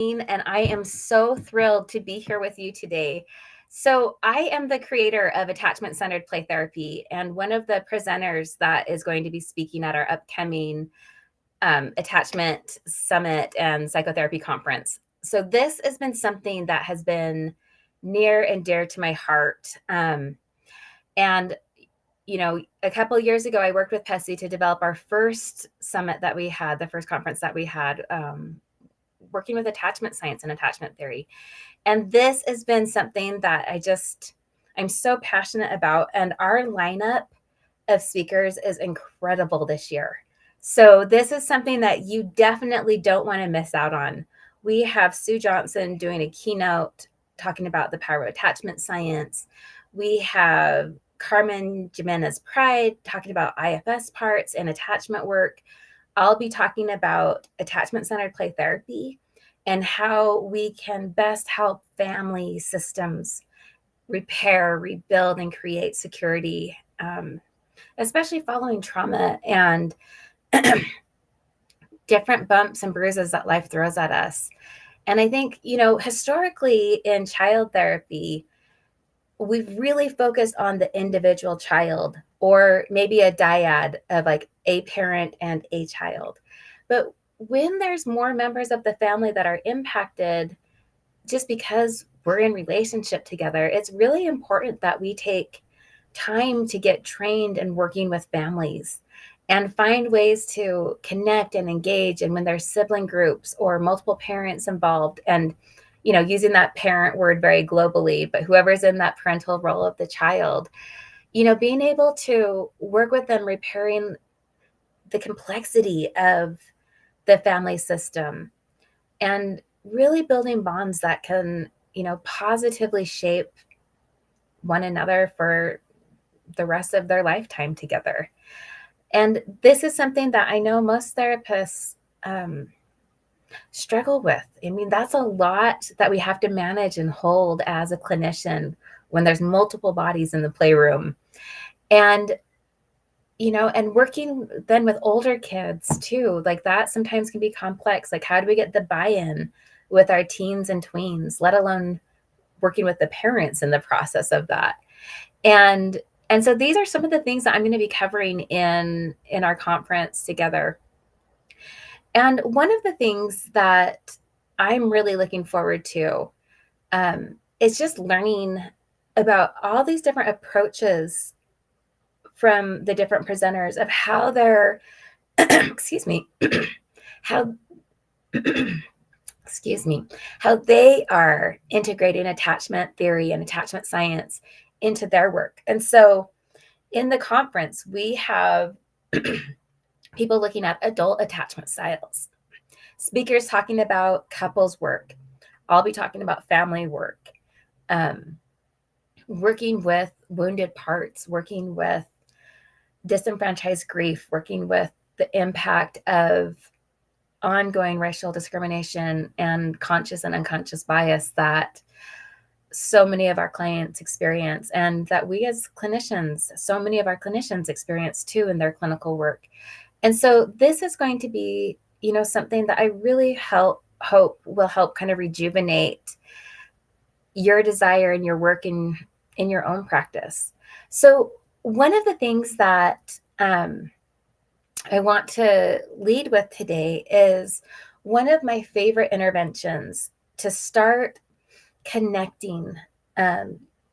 And I am so thrilled to be here with you today. So, I am the creator of Attachment Centered Play Therapy and one of the presenters that is going to be speaking at our upcoming Attachment Summit and Psychotherapy Conference. So, this has been something that has been near and dear to my heart. And a couple of years ago, I worked with Pessy to develop our first summit that we had, the first conference that we had, working with attachment science and attachment theory. And this has been something that I'm so passionate about. And our lineup of speakers is incredible this year. So this is something that you definitely don't want to miss out on. We have Sue Johnson doing a keynote talking about the power of attachment science. We have Carmen Jimenez Pride talking about IFS parts and attachment work. I'll be talking about attachment-centered play therapy and how we can best help family systems repair, rebuild, and create security, especially following trauma and different bumps and bruises that life throws at us. And I think, historically in child therapy, we've really focused on the individual child or maybe a dyad of like a parent and a child. But when there's more members of the family that are impacted just because we're in relationship together, it's really important that we take time to get trained in working with families and find ways to connect and engage. And when there's sibling groups or multiple parents involved, and using that parent word very globally, but whoever's in that parental role of the child, being able to work with them, repairing the complexity of the family system and really building bonds that can, positively shape one another for the rest of their lifetime together. And this is something that I know most therapists struggle with. I mean, that's a lot that we have to manage and hold as a clinician when there's multiple bodies in the playroom. And and working then with older kids too, like that sometimes can be complex. Like, how do we get the buy-in with our teens and tweens, let alone working with the parents in the process of that? And so these are some of the things that I'm going to be covering in our conference together. And one of the things that I'm really looking forward to is just learning about all these different approaches from the different presenters of how they're, excuse me, how, excuse me, how they are integrating attachment theory and attachment science into their work. And so in the conference, we have people looking at adult attachment styles, speakers talking about couples work. I'll be talking about family work, working with wounded parts, working with disenfranchised grief, working with the impact of ongoing racial discrimination and conscious and unconscious bias that so many of our clients experience, and that we as clinicians, so many of our clinicians experience too in their clinical work. And so this is going to be, something that I really hope will help kind of rejuvenate your desire and your work in your own practice. So one of the things that I want to lead with today is one of my favorite interventions to start connecting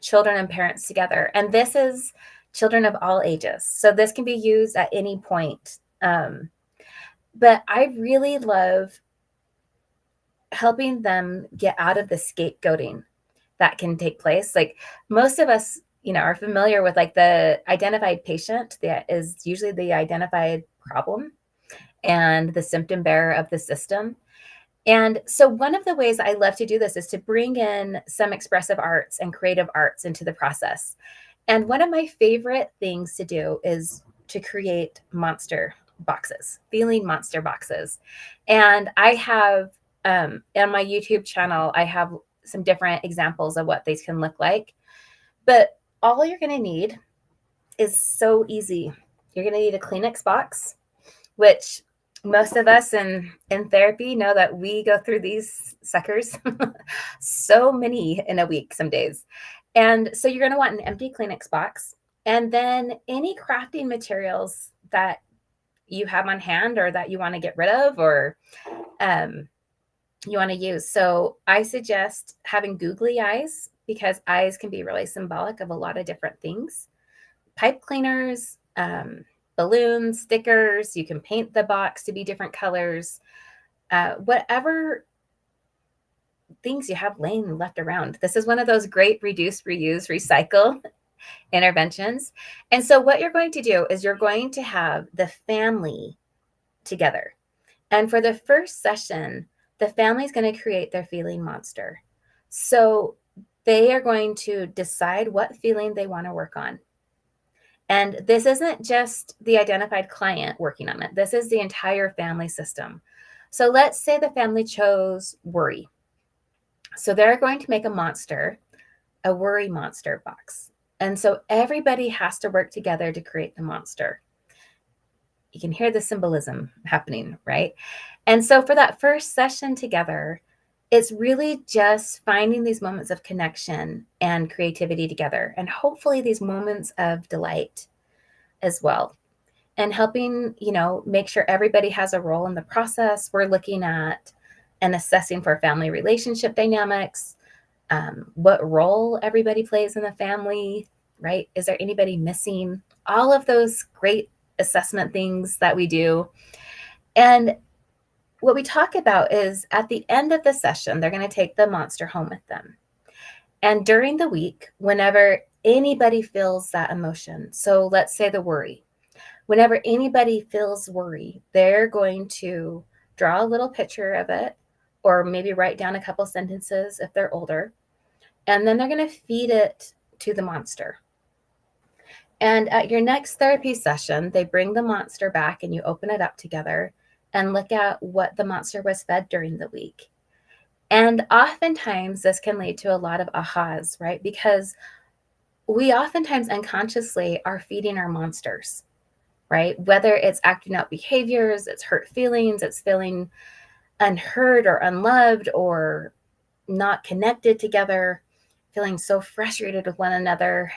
children and parents together. And this is children of all ages. So this can be used at any point. But I really love helping them get out of the scapegoating that can take place. Like most of us, are familiar with like the identified patient that is usually the identified problem and the symptom bearer of the system. And so one of the ways I love to do this is to bring in some expressive arts and creative arts into the process. And one of my favorite things to do is to create monster boxes, feeling monster boxes. And I have on my YouTube channel, I have some different examples of what these can look like. But all you're going to need is so easy. You're going to need a Kleenex box, which most of us in therapy know that we go through these suckers so many in a week some days. And so you're going to want an empty Kleenex box, and then any crafting materials that you have on hand or that you want to get rid of, or you want to use. So I suggest having googly eyes, because eyes can be really symbolic of a lot of different things. Pipe cleaners, balloons, stickers. You can paint the box to be different colors. Whatever things you have laying left around. This is one of those great reduce, reuse, recycle interventions. And so what you're going to do is you're going to have the family together. And for the first session, the family is going to create their feeling monster. So they are going to decide what feeling they want to work on. And this isn't just the identified client working on it. This is the entire family system. So let's say the family chose worry. So they're going to make a monster, a worry monster box. And so everybody has to work together to create the monster. You can hear the symbolism happening, right? And so for that first session together, it's really just finding these moments of connection and creativity together, and hopefully these moments of delight as well. And helping, make sure everybody has a role in the process. We're looking at and assessing for family relationship dynamics, what role everybody plays in the family, right? Is there anybody missing? All of those great assessment things that we do. And what we talk about is at the end of the session, they're going to take the monster home with them. And during the week, whenever anybody feels that emotion, so let's say the worry, whenever anybody feels worry, they're going to draw a little picture of it, or maybe write down a couple sentences if they're older. And then they're going to feed it to the monster. And at your next therapy session, they bring the monster back and you open it up together and look at what the monster was fed during the week. And oftentimes this can lead to a lot of ahas, right? Because we oftentimes unconsciously are feeding our monsters, right? Whether it's acting out behaviors, it's hurt feelings, it's feeling unheard or unloved or not connected together, feeling so frustrated with one another.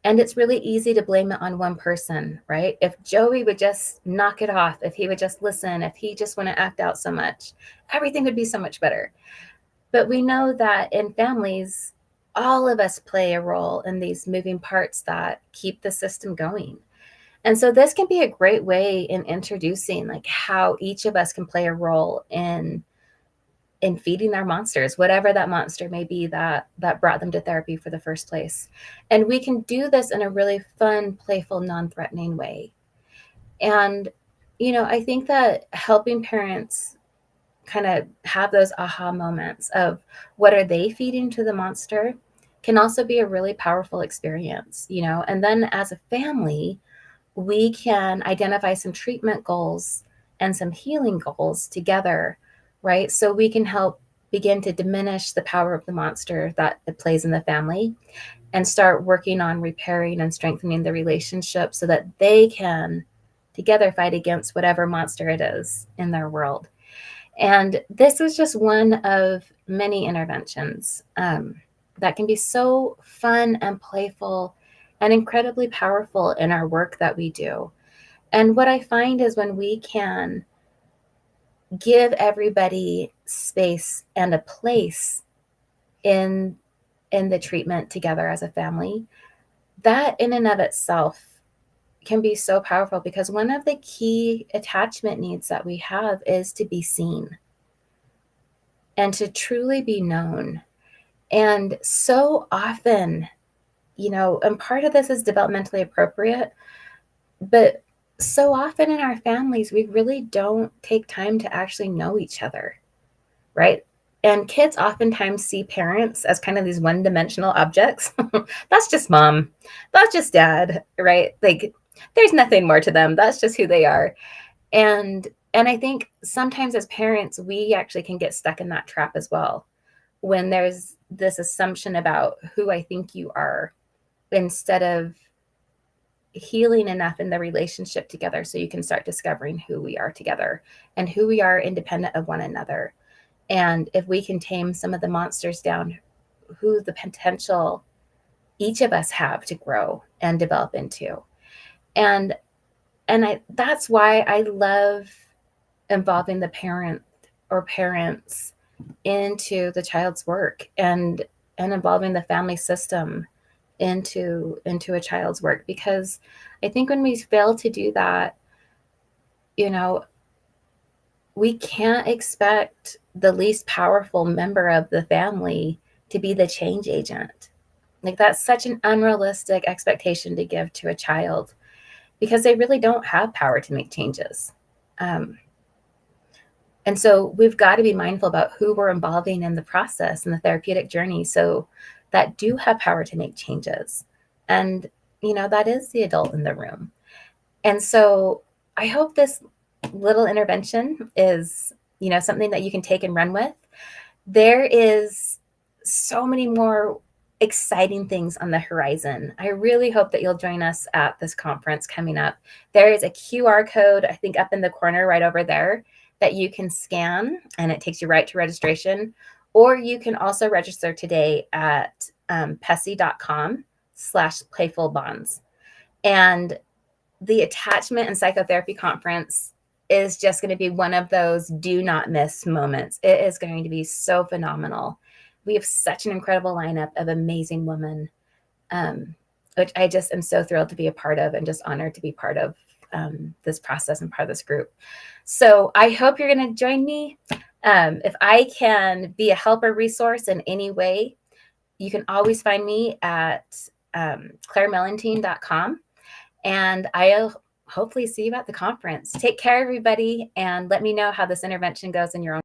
And it's really easy to blame it on one person, right? If Joey would just knock it off, if he would just listen, if he just wouldn't act out so much, everything would be so much better. But we know that in families, all of us play a role in these moving parts that keep the system going. And so this can be a great way in introducing like how each of us can play a role in feeding our monsters, whatever that monster may be that brought them to therapy for the first place. And we can do this in a really fun, playful, non-threatening way. And, I think that helping parents kind of have those aha moments of what are they feeding to the monster can also be a really powerful experience, and then as a family, we can identify some treatment goals and some healing goals together, right? So we can help begin to diminish the power of the monster that it plays in the family and start working on repairing and strengthening the relationship so that they can together fight against whatever monster it is in their world. And this is just one of many interventions that can be so fun and playful and incredibly powerful in our work that we do. And what I find is when we can give everybody space and a place in the treatment together as a family, that in and of itself can be so powerful, because one of the key attachment needs that we have is to be seen and to truly be known. And so often, and part of this is developmentally appropriate, but so often in our families, we really don't take time to actually know each other, right? And kids oftentimes see parents as kind of these one-dimensional objects. That's just mom. That's just dad, right? Like there's nothing more to them. That's just who they are. And I think sometimes as parents, we actually can get stuck in that trap as well, when there's this assumption about who I think you are, instead of healing enough in the relationship together so you can start discovering who we are together and who we are independent of one another. And if we can tame some of the monsters down, who the potential each of us have to grow and develop into. And that's why I love involving the parent or parents into the child's work, and involving the family system into a child's work, because I think when we fail to do that, we can't expect the least powerful member of the family to be the change agent. Like, that's such an unrealistic expectation to give to a child, because they really don't have power to make changes. And so we've got to be mindful about who we're involving in the process and the therapeutic journey, so that do have power to make changes. And, that is the adult in the room. And so I hope this little intervention is, something that you can take and run with. There is so many more exciting things on the horizon. I really hope that you'll join us at this conference coming up. There is a QR code, I think, up in the corner right over there that you can scan, and it takes you right to registration. Or you can also register today at pessy.com/playfulbonds. And the Attachment and Psychotherapy Conference is just going to be one of those do not miss moments. It is going to be so phenomenal. We have such an incredible lineup of amazing women, which I just am so thrilled to be a part of, and just honored to be part of this process and part of this group. So I hope you're going to join me. If I can be a help or resource in any way, you can always find me at clairmellenthin.com. And I'll hopefully see you at the conference. Take care, everybody, and let me know how this intervention goes in your own